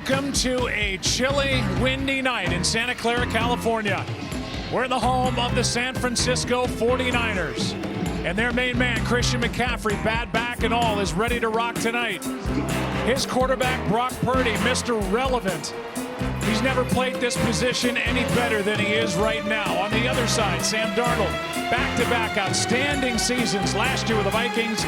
Welcome to a chilly, windy night in Santa Clara, California. We're the home of the San Francisco 49ers. And their main man, Christian McCaffrey, bad back and all, is ready to rock tonight. His quarterback, Brock Purdy, Mr. Relevant. He's never played this position any better than he is right now. On the other side, Sam Darnold, back-to-back outstanding seasons. Last year with the Vikings,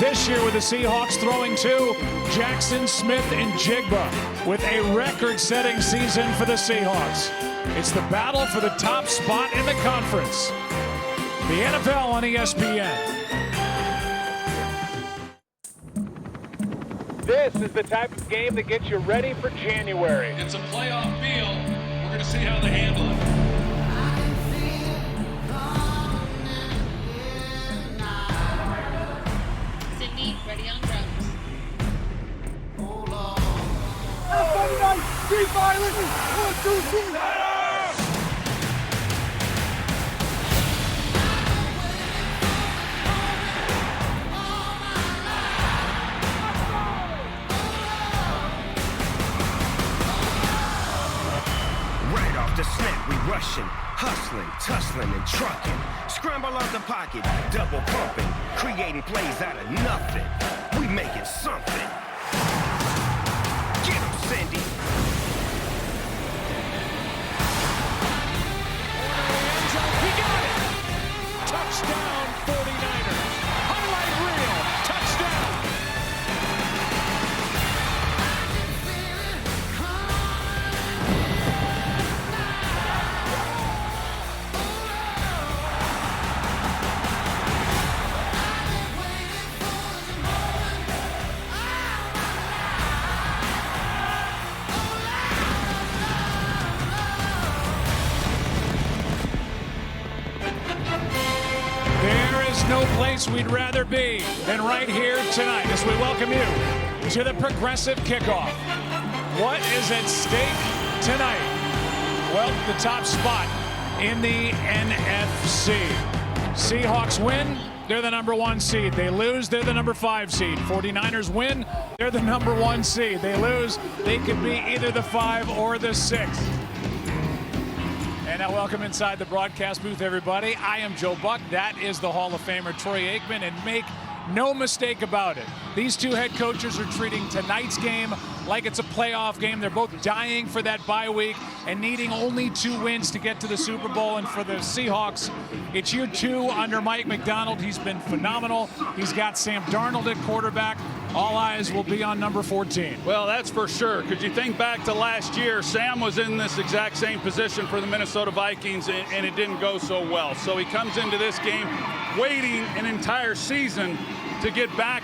this year with the Seahawks, throwing to Jackson Smith and Jigba with a record-setting season for the Seahawks. It's the battle for the top spot in the conference. The NFL on ESPN. This is the type of game that gets you ready for January. It's a playoff feel. We're going to see how they handle it. Sydney, ready on drums. Everybody nice. Levi, listen. 1, 2, 3. The snap, we rushing, hustling, tussling, and trucking. Scramble out the pocket, double pumping, creating plays out of nothing. We making something. Get him, Cindy. He got it. Touchdown, 49ers. Highlight reel. Touchdown. No place we'd rather be than right here tonight as we welcome you to the Progressive Kickoff. What is at stake tonight? Well, the top spot in the NFC. Seahawks win, they're the #1 seed. They lose, they're the #5 seed. 49ers win, they're the #1 seed. They lose, they could be either the 5 or the 6. And now welcome inside the broadcast booth, everybody. I am Joe Buck. That is the Hall of Famer Troy Aikman. And make no mistake about it, these two head coaches are treating tonight's game like it's a playoff game. They're both dying for that bye week and needing only 2 wins to get to the Super Bowl. And for the Seahawks, it's year 2 under Mike McDonald. He's been phenomenal. He's got Sam Darnold at quarterback. All eyes will be on number 14. Well, that's for sure. Because you think back to last year, Sam was in this exact same position for the Minnesota Vikings, and it didn't go so well. So he comes into this game waiting an entire season to get back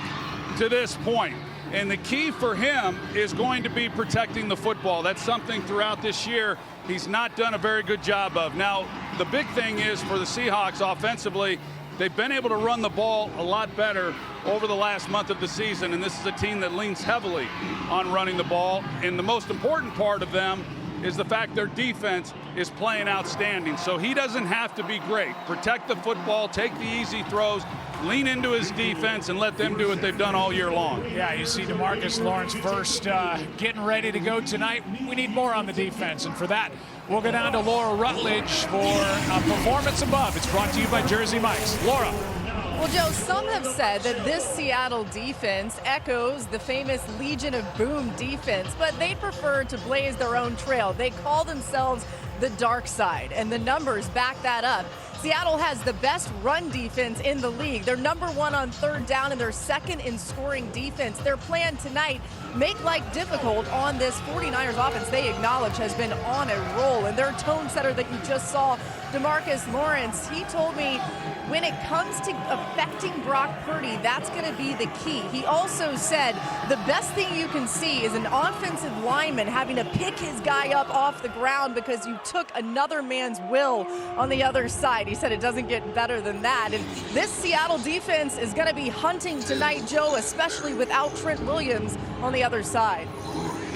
to this point. And the key for him is going to be protecting the football. That's something throughout this year he's not done a very good job of. Now, the big thing is for the Seahawks offensively, they've been able to run the ball a lot better over the last month of the season, and this is a team that leans heavily on running the ball. And the most important part of them is the fact their defense is playing outstanding. So he doesn't have to be great. Protect the football, take the easy throws, lean into his defense, and let them do what they've done all year long. Yeah, you see DeMarcus Lawrence first getting ready to go tonight. We need more on the defense, and for that, we'll go down to Laura Rutledge for a Performance Above. It's brought to you by Jersey Mike's. Laura. Well, Joe, some have said that this Seattle defense echoes the famous Legion of Boom defense, but they prefer to blaze their own trail. They call themselves the dark side, and the numbers back that up. Seattle has the best run defense in the league. They're #1 on 3rd down, and they're 2nd in scoring defense. Their plan tonight, make life difficult on this 49ers offense they acknowledge has been on a roll. And their tone setter that you just saw, DeMarcus Lawrence, he told me when it comes to affecting Brock Purdy, that's going to be the key. He also said the best thing you can see is an offensive lineman having to pick his guy up off the ground because you took another man's will on the other side. He said it doesn't get better than that. And this Seattle defense is going to be hunting tonight, Joe, especially without Trent Williams on the other side.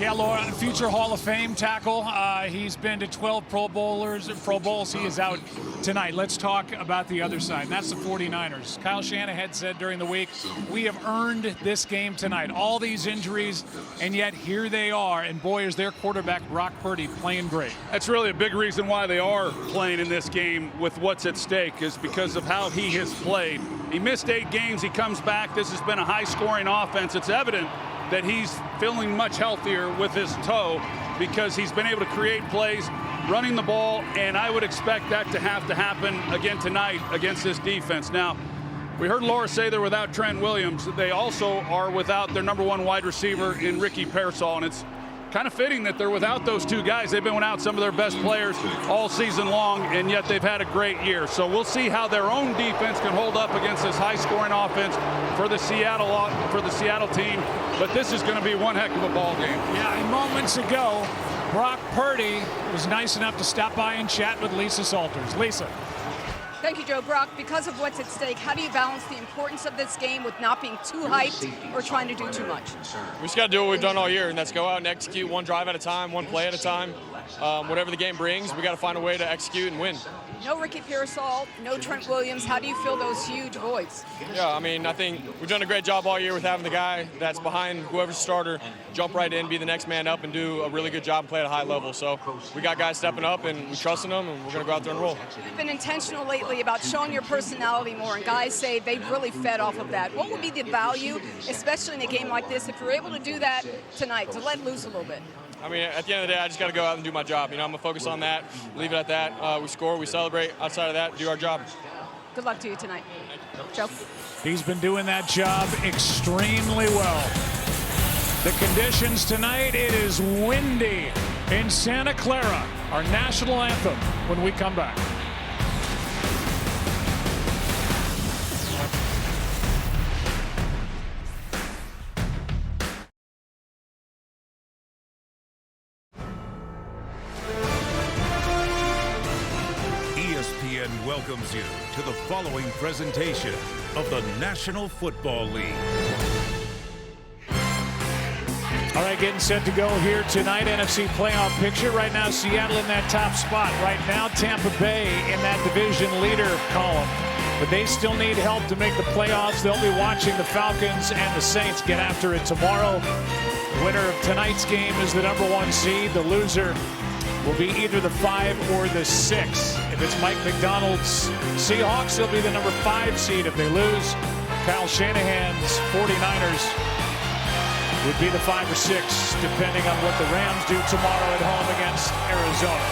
Yeah, Laura, future Hall of Fame tackle. He's been to 12 Pro Bowls. He is out tonight. Let's talk about the other side, and that's the 49ers. Kyle Shanahan said during the week, we have earned this game tonight. All these injuries, and yet here they are. And boy, is their quarterback, Brock Purdy, playing great. That's really a big reason why they are playing in this game with what's at stake, is because of how he has played. He missed 8 games. He comes back. This has been a high-scoring offense. It's evident that he's feeling much healthier with his toe because he's been able to create plays running the ball, and I would expect that to happen again tonight against this defense. Now, we heard Laura say they're without Trent Williams. They also are without their #1 wide receiver in Ricky Pearsall, and it's kind of fitting that they're without those 2 guys. They've been without some of their best players all season long, and yet they've had a great year. So we'll see how their own defense can hold up against this high-scoring offense for the Seattle team. But this is going to be one heck of a ball game. Yeah, and moments ago, Brock Purdy was nice enough to stop by and chat with Lisa Salters. Lisa. Thank you, Joe. Brock, because of what's at stake, how do you balance the importance of this game with not being too hyped or trying to do too much? We just got to do what we've done all year, and that's go out and execute one drive at a time, one play at a time. Whatever the game brings, we got to find a way to execute and win. No Ricky Pearsall, no Trent Williams. How do you fill those huge voids? Yeah, I mean, I think we've done a great job all year with having the guy that's behind whoever's starter jump right in, be the next man up, and do a really good job and play at a high level. So we got guys stepping up, and we trust in them, and we're going to go out there and roll. You've been intentional lately about showing your personality more, and guys say they've really fed off of that. What would be the value, especially in a game like this, if you're able to do that tonight, to let loose a little bit? I mean, at the end of the day, I just got to go out and do my job. You know, I'm going to focus on that, leave it at that. We score, we celebrate. Outside of that, do our job. Good luck to you tonight. Joe? He's been doing that job extremely well. The conditions tonight, it is windy in Santa Clara. Our national anthem when we come back. ESPN welcomes you to the following presentation of the National Football League. All right, getting set to go here tonight. NFC playoff picture. Right now, Seattle in that top spot. Right now, Tampa Bay in that division leader column. But they still need help to make the playoffs. They'll be watching the Falcons and the Saints get after it tomorrow. The winner of tonight's game is the #1 seed. The loser will be either the 5 or the 6. If it's Mike McDonald's Seahawks, they'll be the #5 seed. If they lose, Kyle Shanahan's 49ers would be the 5 or 6, depending on what the Rams do tomorrow at home against Arizona.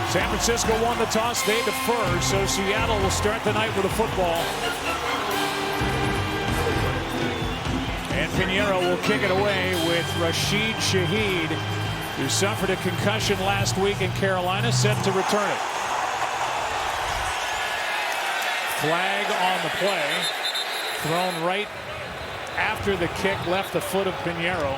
San Francisco won the toss. They defer, so Seattle will start the night with a football. And Pinheiro will kick it away with Rashid Shaheed, who suffered a concussion last week in Carolina, set to return it. Flag on the play, thrown right after the kick left the foot of Pinheiro.